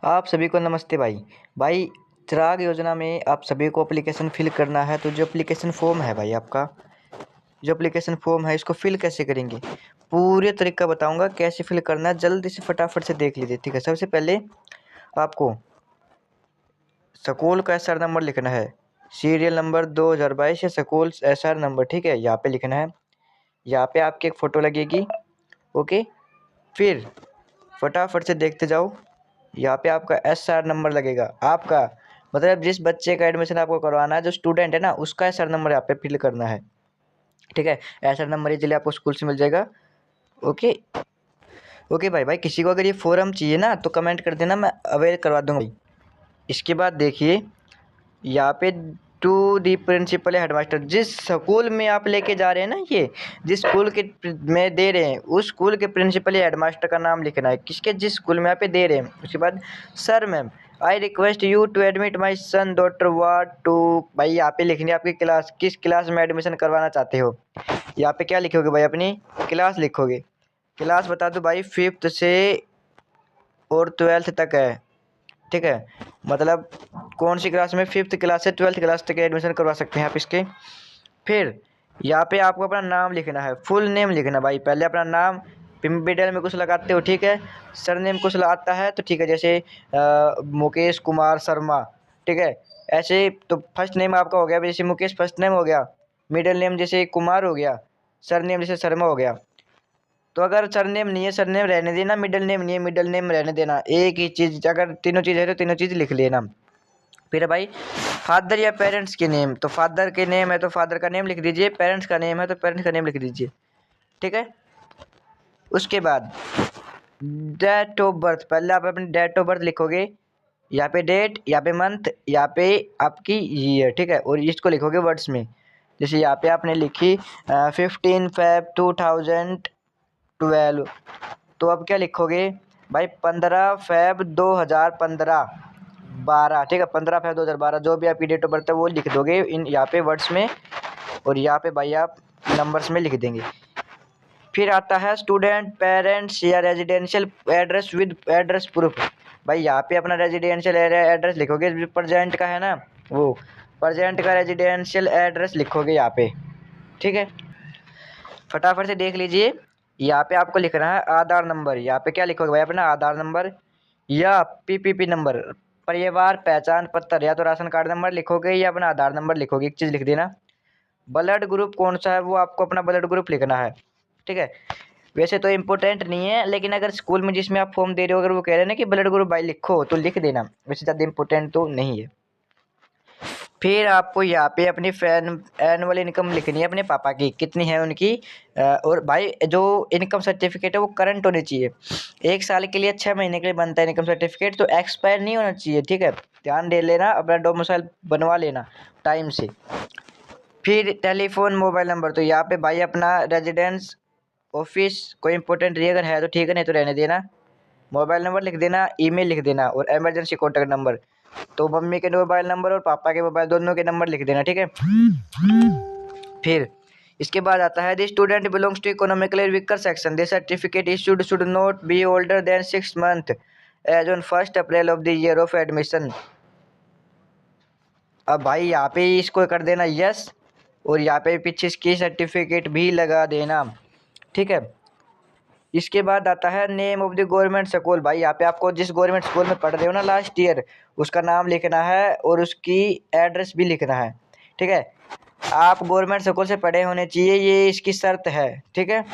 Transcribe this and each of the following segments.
आप सभी को नमस्ते भाई। भाई, चिराग योजना में आप सभी को एप्लीकेशन फिल करना है। तो जो एप्लीकेशन फॉर्म है भाई, आपका जो एप्लीकेशन फॉर्म है इसको फिल कैसे करेंगे, पूरे तरीका बताऊंगा कैसे फिल करना है। जल्दी से फटाफट से देख लीजिए, ठीक है। सबसे पहले आपको स्कूल का एसआर नंबर लिखना है। सीरियल नंबर 2022 या स्कूल एसआर नंबर, ठीक है, यहाँ पे लिखना है। यहाँ पे आपकी एक फ़ोटो लगेगी। ओके, फिर फटाफट से देखते जाओ। यहाँ पे आपका एसआर नंबर लगेगा। आपका मतलब जिस बच्चे का एडमिशन आपको करवाना है, जो स्टूडेंट है ना, उसका एसआर नंबर यहाँ पे फिल करना है, ठीक है। एसआर नंबर इजीली आपको स्कूल से मिल जाएगा। ओके। ओके भाई, किसी को अगर ये फॉर्म चाहिए ना तो कमेंट कर देना, मैं अवेल करवा दूंगा भाई। इसके बाद देखिए यहाँ पे टू दी प्रिंसिपल हेडमास्टर, जिस स्कूल में आप लेके जा रहे हैं ना, ये जिस स्कूल के में दे रहे हैं उस स्कूल के प्रिंसिपल या हेडमास्टर का नाम लिखना है, किसके, जिस स्कूल में आप दे रहे हैं। उसके बाद sir ma'am I request you to admit my son daughter what to, भाई यहाँ पे लिखनी है आपकी क्लास, किस क्लास में एडमिशन करवाना चाहते हो। यहाँ पे क्या लिखोगे भाई, अपनी क्लास लिखोगे। क्लास बता दो भाई, 5th से और 12th तक है, ठीक है। मतलब कौन सी क्लास में, 5th क्लास से 12th क्लास तक एडमिशन करवा सकते हैं आप इसके। फिर यहाँ पे आपको अपना नाम लिखना है, फुल नेम लिखना भाई। पहले अपना नाम, मिडिल में कुछ लगाते हो, ठीक है। सरनेम कुछ लगाता है तो ठीक है, जैसे मुकेश कुमार शर्मा, ठीक है। ऐसे तो फर्स्ट नेम आपका हो गया, जैसे मुकेश फर्स्ट नेम हो गया, मिडिल नेम जैसे कुमार हो गया, सरनेम जैसे शर्मा हो गया। तो अगर सरनेम नहीं है, सरनेम रहने देना, मिडिल नेम नहीं है, मिडिल नेम रहने देना। एक ही चीज़, अगर तीनों चीज़ है तो तीनों चीज़ लिख लेना। फिर भाई फादर या पेरेंट्स के नेम, तो फादर के नेम है तो फादर का नेम लिख दीजिए, पेरेंट्स का नेम है तो पेरेंट्स का नेम लिख दीजिए, ठीक है। उसके बाद डेट ऑफ बर्थ, पहले आप अपनी डेट ऑफ बर्थ लिखोगे। यहाँ पे डेट, यहाँ पे मंथ, यहाँ पे आपकी ईयर, ठीक है। और इसको लिखोगे वर्ड्स में। जैसे यहाँ पे आपने लिखी 15 Feb 2012, तो अब क्या लिखोगे भाई, 15 Feb 2015 12, ठीक है। 15 Feb 2012 जो भी आपकी डेट ऑफ बर्थ है वो लिख दोगे इन यहाँ पे वर्ड्स में, और यहाँ पे भाई आप नंबर्स में लिख देंगे। फिर आता है स्टूडेंट पेरेंट्स या residential address with address proof. भाई यहाँ पे अपना रेजिडेंशियल एड्रेस लिखोगे, जो प्रेजेंट का है ना, वो प्रेजेंट का रेजिडेंशियल एड्रेस लिखोगे यहाँ पे, ठीक है। फटाफट से देख लीजिए। यहाँ पे आपको लिखना है आधार नंबर। यहाँ पे क्या लिखोगे भाई, अपना आधार नंबर या पीपीपी नंबर, परिवार पहचान पत्र, या तो राशन कार्ड नंबर लिखोगे या अपना आधार नंबर लिखोगे, एक चीज़ लिख देना। ब्लड ग्रुप कौन सा है वो आपको अपना ब्लड ग्रुप लिखना है, ठीक है। वैसे तो इम्पोर्टेंट नहीं है, लेकिन अगर स्कूल में जिसमें आप फॉर्म दे रहे हो अगर वो कह रहे हैं ना कि ब्लड ग्रुप भाई लिखो, तो लिख देना। वैसे ज़्यादा इम्पोर्टेंट तो नहीं है। फिर आपको यहाँ पे अपनी एनुअल इनकम लिखनी है अपने पापा की, कितनी है उनकी। और भाई जो इनकम सर्टिफिकेट है वो करंट होनी चाहिए। 1 साल के लिए, 6 महीने के लिए बनता है इनकम सर्टिफिकेट, तो एक्सपायर नहीं होना चाहिए, ठीक है। ध्यान दे लेना, अपना डोमिसाइल बनवा लेना टाइम से। फिर टेलीफोन मोबाइल नंबर, तो यहाँ पे भाई अपना रेजिडेंस ऑफिस कोई इंपॉर्टेंट अगर है तो ठीक है, नहीं तो रहने देना। मोबाइल नंबर लिख देना, ईमेल लिख देना, और इमरजेंसी कॉन्टैक्ट नंबर, तो मम्मी के मोबाइल नंबर और पापा के मोबाइल दोनों के नंबर लिख देना, ठीक है। फिर इसके बाद आता है the student belongs to economically weaker section, the certificate issued should not be older than 6 months as on 1 April of the year of admission. अब भाई यहाँ पे इसको कर देना यस, और यहाँ पे पीछे इसकी सर्टिफिकेट भी लगा देना, ठीक है। इसके बाद आता है name of the government school. भाई यहाँ पे आपको जिस गवर्नमेंट स्कूल में पढ़ रहे हो ना लास्ट ईयर, उसका नाम लिखना है और उसकी एड्रेस भी लिखना है, ठीक है। आप गवर्नमेंट स्कूल से पढ़े होने चाहिए, ये इसकी शर्त है, ठीक है।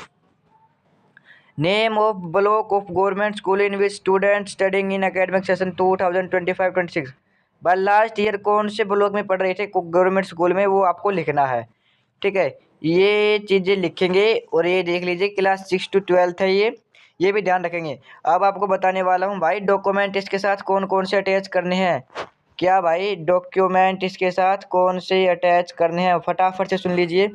Name of block of government school in which student studying in academic session 2025-26। भाई लास्ट ईयर कौन से ब्लॉक में पढ़ रहे थे गवर्नमेंट स्कूल में, वो आपको लिखना है, ठीक है। ये चीज़ें लिखेंगे। और ये देख लीजिए क्लास 6 to 12 है ये भी ध्यान रखेंगे। अब आपको बताने वाला हूँ भाई डॉक्यूमेंट इसके साथ कौन कौन से अटैच करने हैं। क्या भाई डॉक्यूमेंट इसके साथ कौन से अटैच करने हैं, फटाफट से सुन लीजिए।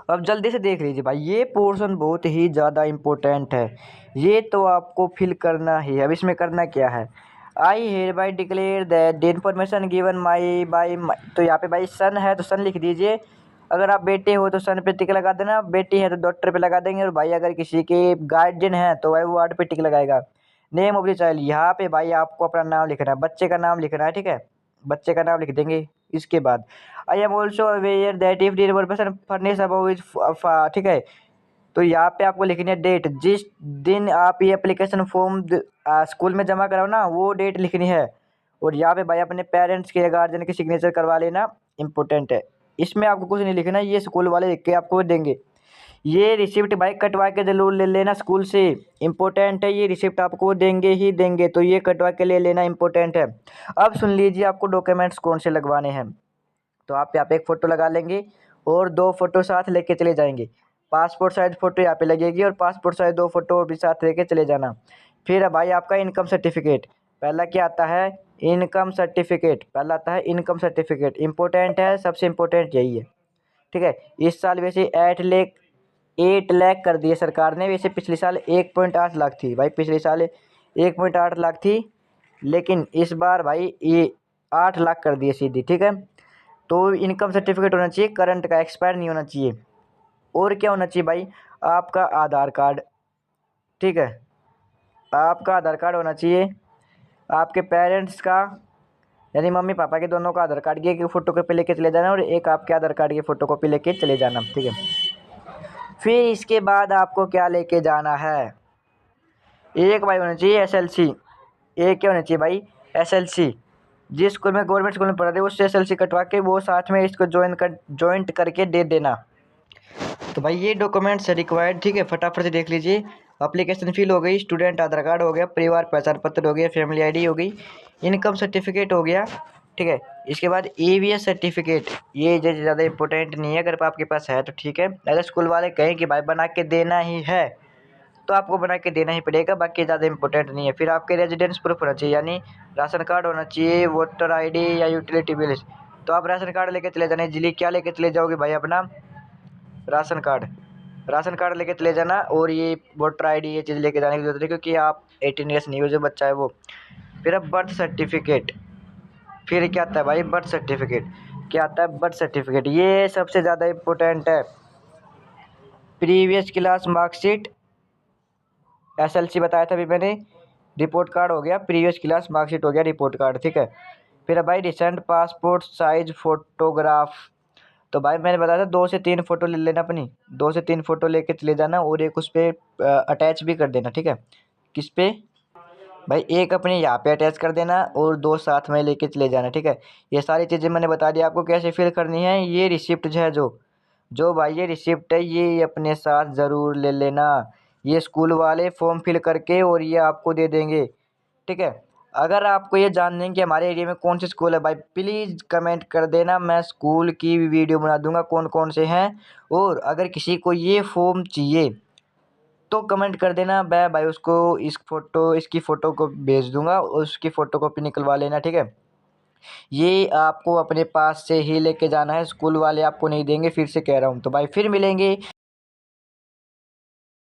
अब जल्दी से देख लीजिए भाई, ये पोर्शन बहुत ही ज़्यादा इम्पोर्टेंट है, ये तो आपको फिल करना ही है। अब इसमें करना क्या है, I hereby declare that the information given my by, तो यहाँ पे भाई सन है तो सन लिख दीजिए। अगर आप बेटे हो तो सन पे टिक लगा देना, बेटी है तो डॉक्टर पे लगा देंगे, और भाई अगर किसी के गार्जियन है तो भाई वो वार्ड पे टिक लगाएगा। नेम ऑफ द चाइल्ड, यहाँ पे भाई आपको अपना नाम लिखना है, बच्चे का नाम लिखना है, ठीक है, बच्चे का नाम लिख देंगे। इसके बाद I am also aware that if the person furnish about is, ठीक है, तो यहाँ पे आपको लिखनी है डेट, जिस दिन आप ये एप्लीकेशन फॉर्म स्कूल में जमा कराओ ना, वो डेट लिखनी है। और यहाँ पे भाई अपने पेरेंट्स के या गार्जियन की सिग्नेचर करवा लेना, इम्पोर्टेंट है। इसमें आपको कुछ नहीं लिखना, ये स्कूल वाले लिख के आपको देंगे। ये रिसिप्ट भाई कटवा के जरूर ले लेना स्कूल से, इम्पोर्टेंट है, ये रिसिप्ट आपको देंगे ही देंगे, तो ये कटवा के ले लेना, इम्पोर्टेंट है। अब सुन लीजिए आपको डॉक्यूमेंट्स कौन से लगवाने हैं। तो आप यहाँ पे एक फ़ोटो लगा लेंगे और 2 फ़ोटो साथ लेके चले जाएंगे। पासपोर्ट साइज़ फ़ोटो यहाँ पे लगेगी और पासपोर्ट साइज़ 2 फ़ोटो भी साथ लेके चले जाना। फिर भाई आपका इनकम सर्टिफिकेट, पहला क्या आता है, इनकम सर्टिफिकेट, पहला आता है इनकम सर्टिफिकेट, इम्पोर्टेंट है, सबसे इम्पोर्टेंट यही है, ठीक है। इस साल वैसे 8 लाख कर दिए सरकार ने, वैसे पिछले साल 1.8 लाख थी भाई, पिछले साल 1.8 लाख थी, लेकिन इस बार भाई ये 8 लाख कर दिए सीधी, ठीक है। तो इनकम सर्टिफिकेट होना चाहिए करंट का, एक्सपायर नहीं होना चाहिए। और क्या होना चाहिए भाई, आपका आधार कार्ड, ठीक है, आपका आधार कार्ड होना चाहिए, आपके पेरेंट्स का यानी मम्मी पापा के दोनों का आधार कार्ड की एक फ़ोटो कॉपी लेके चले जाना और एक आपके आधार कार्ड की फ़ोटो कॉपी लेके चले जाना, ठीक है। फिर इसके बाद आपको क्या लेके जाना है, एक भाई होना चाहिए एसएलसी, एक क्या होना चाहिए भाई एसएलसी, जिस स्कूल में गवर्नमेंट स्कूल में पढ़ रहे हो उससे एसएलसी कटवा के वो साथ में इसको ज्वाइंट करके दे देना। तो भाई ये डॉक्यूमेंट्स रिक्वायर्ड, ठीक है, फटाफट से देख लीजिए। एप्लीकेशन फिल हो गई, स्टूडेंट आधार कार्ड हो गया, परिवार पहचान पत्र हो गया, फैमिली आईडी हो गई, इनकम सर्टिफिकेट हो गया, ठीक है। इसके बाद एवीएस सर्टिफिकेट, ये ज़्यादा इंपॉर्टेंट नहीं है, अगर आपके पास है तो ठीक है, अगर स्कूल वाले कहें कि भाई बना के देना ही है तो आपको बना के देना ही पड़ेगा, बाकी ज़्यादा इंपॉर्टेंट नहीं है। फिर आपके रेजिडेंस प्रूफ होना चाहिए, यानी राशन कार्ड होना चाहिए, वोटर आईडी या यूटिलिटी बिल। तो आप राशन कार्ड लेके चले जाना, जिली क्या लेके चले जाओगे भाई, अपना राशन कार्ड, राशन कार्ड लेके चले जाना, और ये वोटर आईडी ये चीज़ लेके जाने की जरूरत है, क्योंकि आप 18 ईयर्स नहीं हो, जो बच्चा है वो। फिर अब बर्थ सर्टिफिकेट, फिर क्या आता है भाई बर्थ सर्टिफिकेट, क्या आता है बर्थ सर्टिफिकेट, ये सबसे ज़्यादा इम्पोर्टेंट है। प्रीवियस क्लास मार्कशीट, एसएलसी बताया था अभी मैंने, रिपोर्ट कार्ड हो गया, प्रीवियस क्लास मार्कशीट हो गया, रिपोर्ट कार्ड, ठीक है। फिर भाई रिसेंट पासपोर्ट साइज फ़ोटोग्राफ, तो भाई मैंने बताया था 2 से 3 फ़ोटो ले लेना अपनी, 2 से 3 फ़ोटो लेके चले जाना, और एक उस पर अटैच भी कर देना, ठीक है। किस पे भाई, एक अपने यहाँ पे अटैच कर देना और 2 साथ में लेके चले जाना, ठीक है। ये सारी चीज़ें मैंने बता दी आपको कैसे फिल करनी है। ये रिसिप्ट जो है, जो जो भाई ये रिसिप्ट है, ये अपने साथ ज़रूर ले लेना, ये स्कूल वाले फॉर्म फिल करके और ये आपको दे देंगे, ठीक है। अगर आपको ये जानना है कि हमारे एरिया में कौन से स्कूल है भाई, प्लीज़ कमेंट कर देना, मैं स्कूल की वीडियो बना दूंगा कौन कौन से हैं। और अगर किसी को ये फॉर्म चाहिए तो कमेंट कर देना, मैं भाई उसको इसकी फ़ोटो को भेज दूंगा, उसकी फ़ोटो कॉपी निकलवा लेना, ठीक है। ये आपको अपने पास से ही लेके जाना है, स्कूल वाले आपको नहीं देंगे, फिर से कह रहा हूँ। तो भाई फिर मिलेंगे।